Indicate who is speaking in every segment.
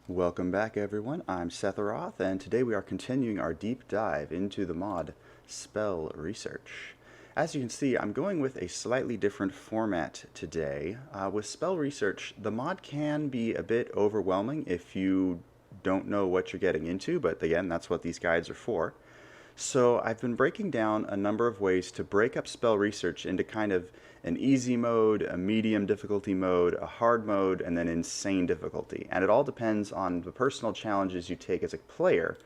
Speaker 1: Welcome back everyone, I'm Setharoth, and today we are continuing our deep dive into the mod SpellResearch. As you can see, I'm going with a slightly different format today. With SpellResearch, the mod can be a bit overwhelming if you don't know what you're getting into, but again, that's what these guides are for. So I've been breaking down a number of ways to break up SpellResearch into kind of an easy mode, a medium difficulty mode, a hard mode, and then insane difficulty. And it all depends on the personal challenges you take as a player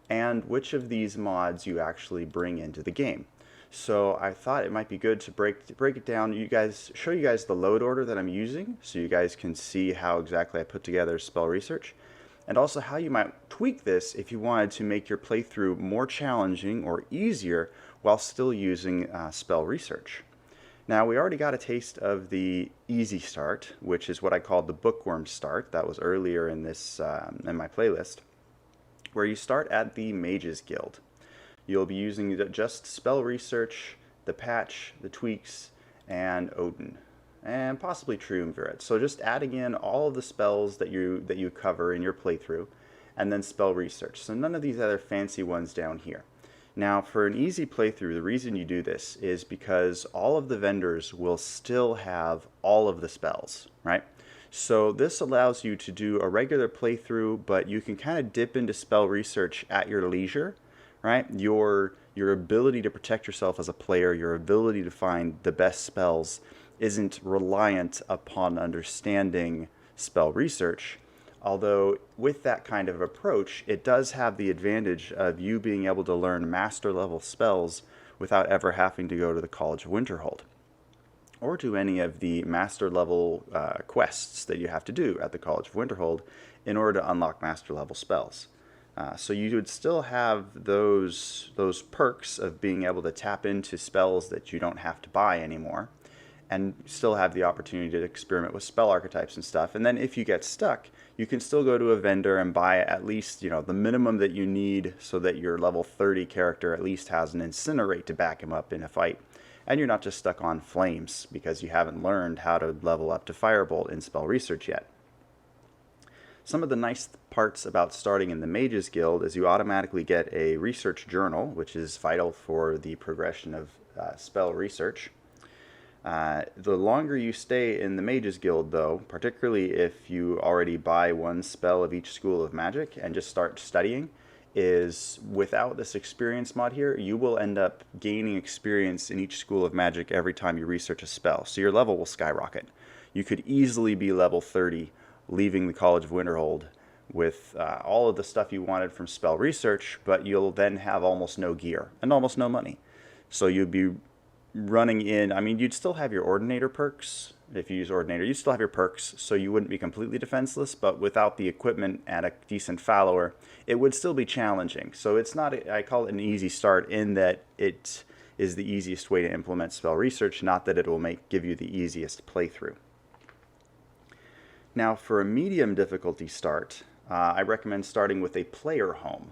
Speaker 1: and which of these mods you actually bring into the game. So I thought it might be good to break it down, show you guys the load order that I'm using so you guys can see how exactly I put together SpellResearch, and also how you might tweak this if you wanted to make your playthrough more challenging or easier while still using SpellResearch. Now, we already got a taste of the easy start, which is what I called the bookworm start. That was earlier in this in my playlist, where you start at the Mages Guild. You'll be using just SpellResearch, the patch, the tweaks, and Odin, and possibly Triumvirate. So just adding in all of the spells that you cover in your playthrough, and then SpellResearch. So none of these other fancy ones down here. Now, for an easy playthrough, the reason you do this is because all of the vendors will still have all of the spells, right? So this allows you to do a regular playthrough, but you can kind of dip into SpellResearch at your leisure, right? Your ability to protect yourself as a player, your ability to find the best spells isn't reliant upon understanding SpellResearch. Although with that kind of approach, it does have the advantage of you being able to learn master level spells without ever having to go to the College of Winterhold or do any of the master level quests that you have to do at the College of Winterhold in order to unlock master level spells. So you would still have those perks of being able to tap into spells that you don't have to buy anymore, and still have the opportunity to experiment with spell archetypes and stuff. And then if you get stuck, you can still go to a vendor and buy at least, the minimum that you need so that your level 30 character at least has an incinerate to back him up in a fight. And you're not just stuck on flames because you haven't learned how to level up to Firebolt in SpellResearch yet. Some of the nice parts about starting in the Mages Guild is you automatically get a research journal, which is vital for the progression of SpellResearch. The longer you stay in the Mages Guild, though, particularly if you already buy one spell of each school of magic and just start studying, is without this experience mod here, you will end up gaining experience in each school of magic every time you research a spell. So your level will skyrocket. You could easily be level 30 leaving the College of Winterhold with all of the stuff you wanted from SpellResearch, but you'll then have almost no gear and almost no money. So you'd be running in, you'd still have your Ordinator perks. If you use Ordinator, you still have your perks, so you wouldn't be completely defenseless, but without the equipment and a decent follower, it would still be challenging. So it's not, I call it an easy start in that it is the easiest way to implement SpellResearch, not that it will give you the easiest playthrough. Now, for a medium difficulty start, I recommend starting with a player home.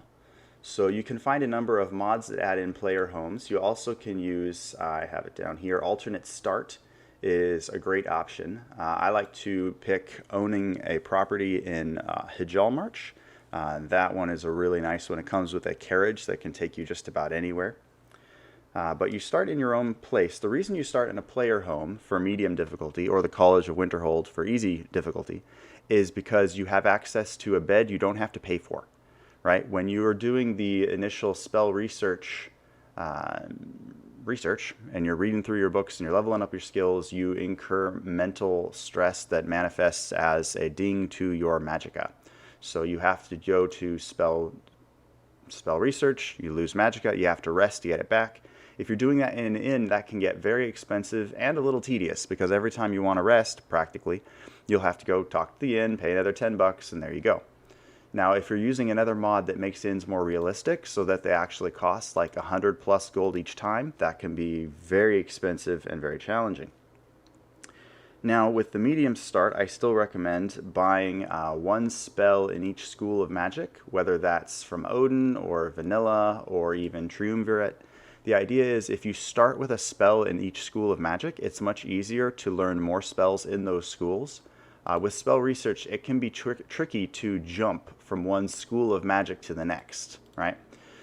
Speaker 1: So you can find a number of mods that add in player homes. You also can use, I have it down here, alternate start is a great option. I like to pick owning a property in Hjalmarch. That one is a really nice one. It comes with a carriage that can take you just about anywhere. But you start in your own place. The reason you start in a player home for medium difficulty or the College of Winterhold for easy difficulty is because you have access to a bed you don't have to pay for. Right? When you are doing the initial SpellResearch research and you're reading through your books and you're leveling up your skills, you incur mental stress that manifests as a ding to your magicka. So you have to go to SpellResearch, you lose magicka, you have to rest to get it back. If you're doing that in an inn, that can get very expensive and a little tedious because every time you want to rest, practically, you'll have to go talk to the inn, pay another 10 bucks, and there you go. Now, if you're using another mod that makes inns more realistic so that they actually cost like 100 plus gold each time, that can be very expensive and very challenging. Now, with the medium start, I still recommend buying one spell in each school of magic, whether that's from Odin or Vanilla or even Triumvirate. The idea is if you start with a spell in each school of magic, it's much easier to learn more spells in those schools. With spell research, it can be tricky to jump from one school of magic to the next, right?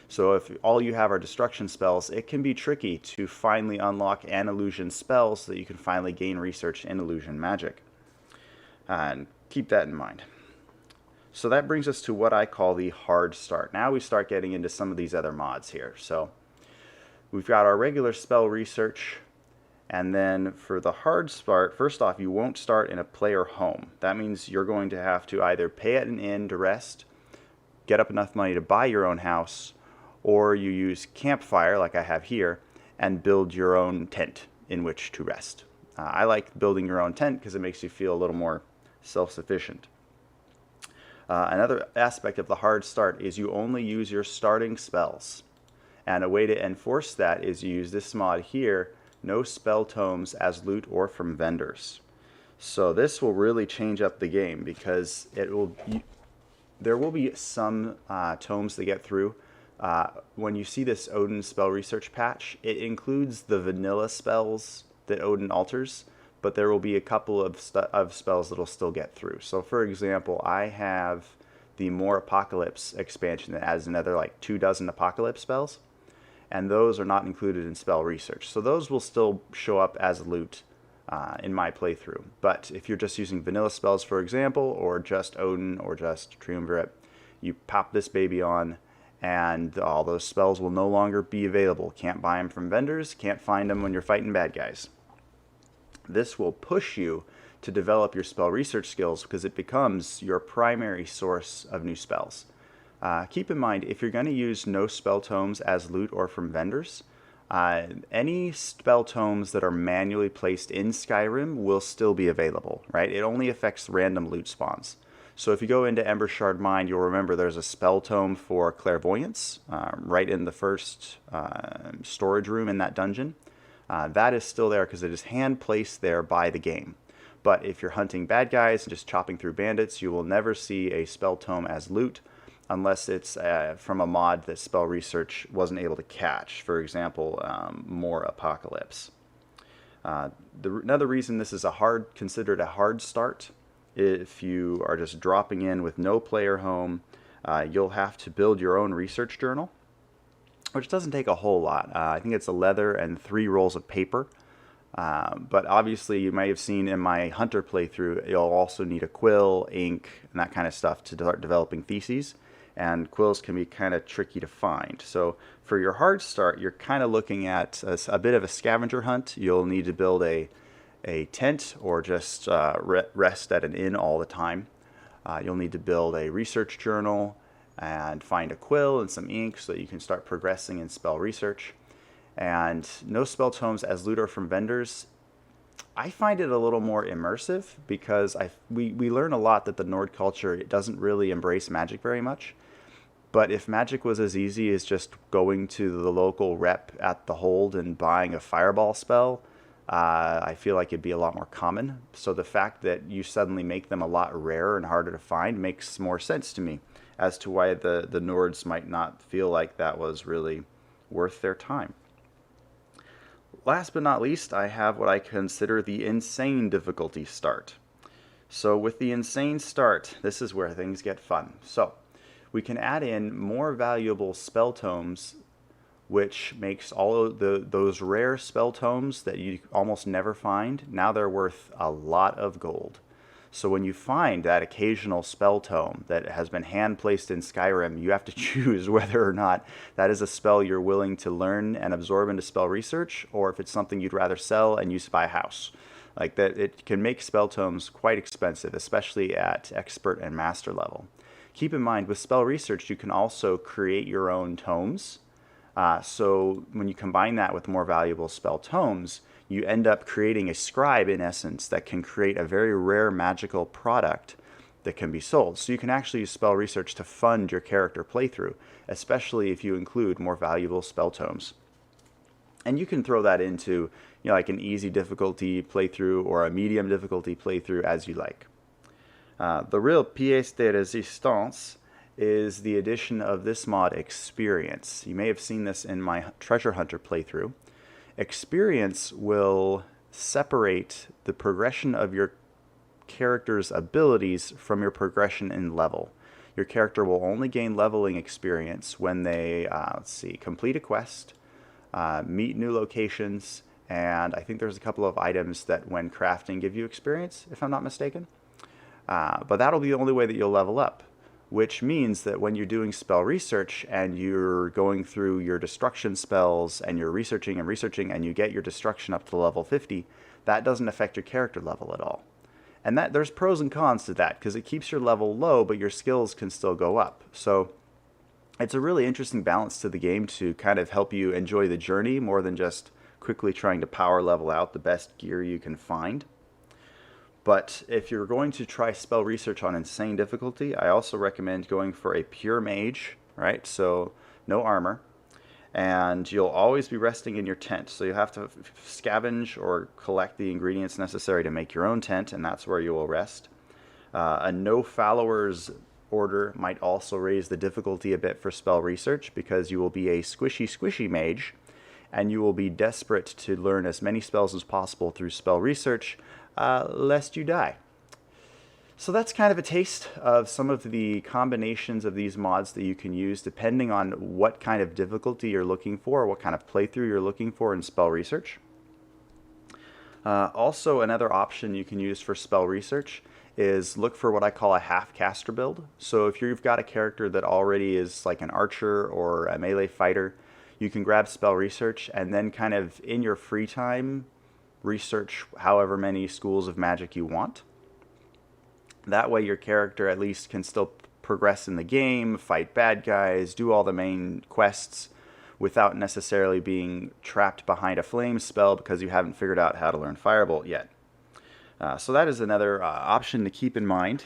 Speaker 1: So if all you have are destruction spells, it can be tricky to finally unlock an illusion spell so that you can finally gain research in illusion magic. And keep that in mind. So that brings us to what I call the hard start. Now we start getting into some of these other mods here. So we've got our regular spell research, and then for the hard start, first off, you won't start in a player home. That means you're going to have to either pay at an inn to rest, get up enough money to buy your own house, or you use campfire like I have here and build your own tent in which to rest. I like building your own tent because it makes you feel a little more self-sufficient. Another aspect of the hard start is you only use your starting spells. And a way to enforce that is you use this mod here, no spell tomes as loot or from vendors. So this will really change up the game because there will be some tomes to get through. When you see this Odin spell research patch, it includes the vanilla spells that Odin alters, but there will be a couple of spells that will still get through. So for example, I have the More Apocalypse expansion that adds another like 24 Apocalypse spells, and those are not included in spell research. So those will still show up as loot in my playthrough. But if you're just using vanilla spells, for example, or just Odin or just Triumvirate, you pop this baby on, and all those spells will no longer be available. Can't buy them from vendors, can't find them when you're fighting bad guys. This will push you to develop your spell research skills because it becomes your primary source of new spells. Keep in mind, if you're going to use no spell tomes as loot or from vendors, any spell tomes that are manually placed in Skyrim will still be available, right? It only affects random loot spawns. So if you go into Embershard Mine, you'll remember there's a spell tome for clairvoyance right in the first storage room in that dungeon. That is still there because it is hand placed there by the game. But if you're hunting bad guys and just chopping through bandits, you will never see a spell tome as loot unless it's from a mod that spell research wasn't able to catch. For example, More Apocalypse. Another reason this is considered a hard start, if you are just dropping in with no player home, you'll have to build your own research journal, which doesn't take a whole lot. I think it's a leather and 3 rolls of paper. But obviously you may have seen in my Hunter playthrough, you'll also need a quill, ink, and that kind of stuff to start developing theses. And quills can be kind of tricky to find. So for your hard start, you're kind of looking at a bit of a scavenger hunt. You'll need to build a tent or just rest at an inn all the time. You'll need to build a research journal and find a quill and some ink so that you can start progressing in spell research. And no spell tomes as loot or from vendors. I find it a little more immersive because we learn a lot that the Nord culture doesn't really embrace magic very much. But if magic was as easy as just going to the local rep at the hold and buying a fireball spell, I feel like it'd be a lot more common. So the fact that you suddenly make them a lot rarer and harder to find makes more sense to me as to why the Nords might not feel like that was really worth their time. Last but not least, I have what I consider the insane difficulty start. So with the insane start, this is where things get fun. So we can add in more valuable spell tomes, which makes all of those rare spell tomes that you almost never find, now they're worth a lot of gold. So when you find that occasional spell tome that has been hand placed in Skyrim, you have to choose whether or not that is a spell you're willing to learn and absorb into spell research, or if it's something you'd rather sell and use to buy a house. Like that, it can make spell tomes quite expensive, especially at expert and master level. Keep in mind, with spell research, you can also create your own tomes. So when you combine that with more valuable spell tomes, you end up creating a scribe, in essence, that can create a very rare magical product that can be sold. So you can actually use spell research to fund your character playthrough, especially if you include more valuable spell tomes. And you can throw that into, you know, like an easy difficulty playthrough or a medium difficulty playthrough as you like. The real pièce de résistance is the addition of this mod, Experience. You may have seen this in my Treasure Hunter playthrough. Experience will separate the progression of your character's abilities from your progression in level. Your character will only gain leveling experience when they, complete a quest, meet new locations, and I think there's a couple of items that when crafting give you experience, if I'm not mistaken. But that'll be the only way that you'll level up, which means that when you're doing spell research and you're going through your destruction spells and you're researching and you get your destruction up to level 50, that doesn't affect your character level at all. And there's pros and cons to that, because it keeps your level low, but your skills can still go up. So it's a really interesting balance to the game to kind of help you enjoy the journey more than just quickly trying to power level out the best gear you can find. But if you're going to try spell research on insane difficulty, I also recommend going for a pure mage, right? So no armor. And you'll always be resting in your tent. So you have to scavenge or collect the ingredients necessary to make your own tent, and that's where you will rest. A no followers order might also raise the difficulty a bit for spell research, because you will be a squishy mage, and you will be desperate to learn as many spells as possible through spell research, lest you die. So that's kind of a taste of some of the combinations of these mods that you can use depending on what kind of difficulty you're looking for, what kind of playthrough you're looking for in spell research. Also, another option you can use for spell research is look for what I call a half caster build. So if you've got a character that already is like an archer or a melee fighter, you can grab spell research and then kind of in your free time research however many schools of magic you want. That way your character at least can still progress in the game, fight bad guys, do all the main quests without necessarily being trapped behind a flame spell because you haven't figured out how to learn Firebolt yet. So that is another option to keep in mind.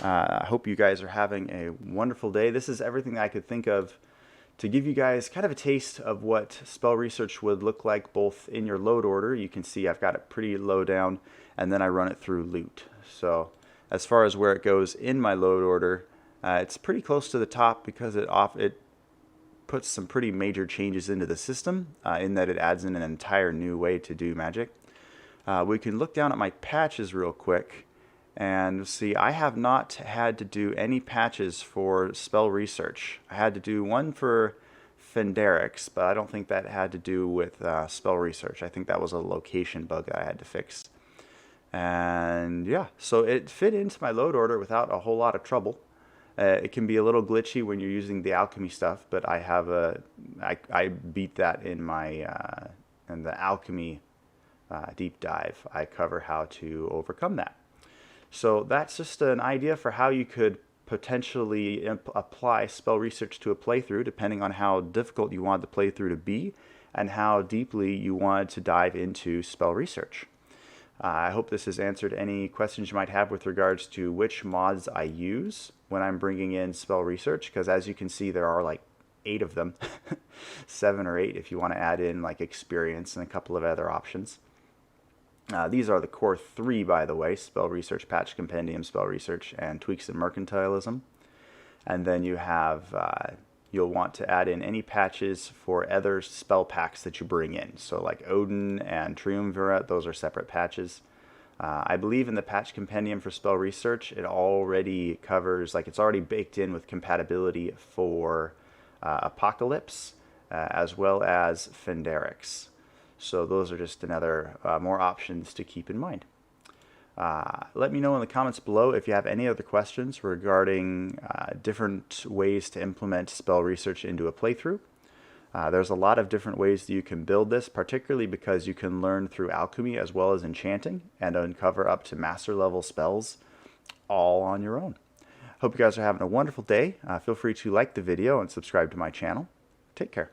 Speaker 1: I hope you guys are having a wonderful day. This is everything I could think of to give you guys kind of a taste of what spell research would look like both in your load order. You can see I've got it pretty low down, and then I run it through loot. So as far as where it goes in my load order, it's pretty close to the top because it puts some pretty major changes into the system in that it adds in an entire new way to do magic. We can look down at my patches real quick and see I have not had to do any patches for spell research. I had to do one for Fenderix, but I don't think that had to do with spell research. I think that was a location bug that I had to fix. And yeah, so it fit into my load order without a whole lot of trouble. It can be a little glitchy when you're using the alchemy stuff, but I beat that in my in the alchemy deep dive. I cover how to overcome that. So that's just an idea for how you could potentially apply spell research to a playthrough, depending on how difficult you want the playthrough to be and how deeply you wanted to dive into spell research. I hope this has answered any questions you might have with regards to which mods I use when I'm bringing in spell research, because as you can see there are like 8 of them, 7 or 8 if you want to add in like experience and a couple of other options. These are the core 3, by the way: spell research, patch compendium, spell research, and tweaks and mercantilism. And then you have you'll want to add in any patches for other spell packs that you bring in. So like Odin and Triumvirate, those are separate patches. I believe in the patch compendium for spell research, it already covers, like it's already baked in with compatibility for Apocalypse as well as Fenderix. So those are just another more options to keep in mind. Let me know in the comments below if you have any other questions regarding different ways to implement spell research into a playthrough. There's a lot of different ways that you can build this, particularly because you can learn through alchemy as well as enchanting and uncover up to master level spells all on your own. Hope you guys are having a wonderful day. Feel free to like the video and subscribe to my channel. Take care.